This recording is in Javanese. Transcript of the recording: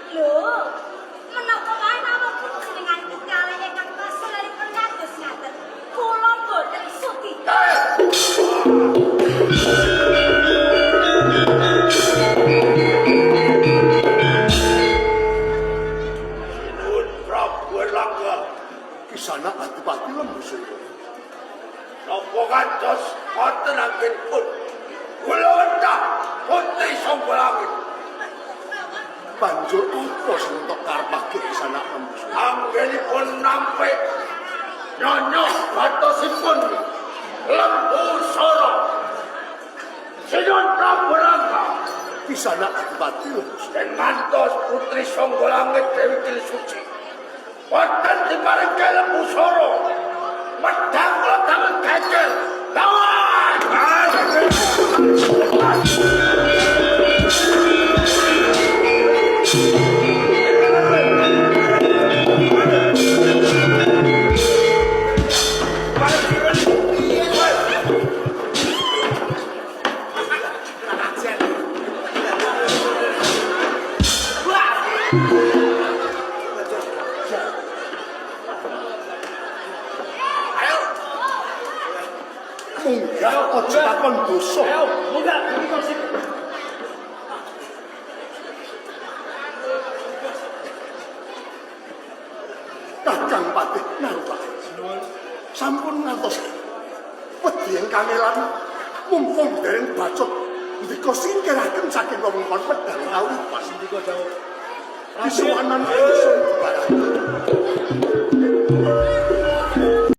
Lho, menapa wae namung jenengan kalih ingkang kaselaripun kados ngaten. Kula boten sudi. Nuwun Prabu Erlangga, Kisana Adipati Lembusaya. Napa kados wonten anggenipun? Kula wendah putri Songgolangit. Banjur apa sing entuk karepake Kisana Lembusaya? Anggenipun nampik nyonya batosipun Lembusara. Sinuwun Prabu Erlangga, Kisana Adipati Lembusaya ngantos putri Songgolangit Dewi Kilisuci. Wonten diparingke Lembusara. Medang kula damel geger. Lawan! Munggah aja takon dosa. Ayo, munggah iki sik. Kakang Patih Narwa. Sampun ngantos wedi ingkang elan mumpung dereng bacot ndika singkiraken saking wewengkon pedang rawi pas ndika dawuh. Isuwanan isun barang.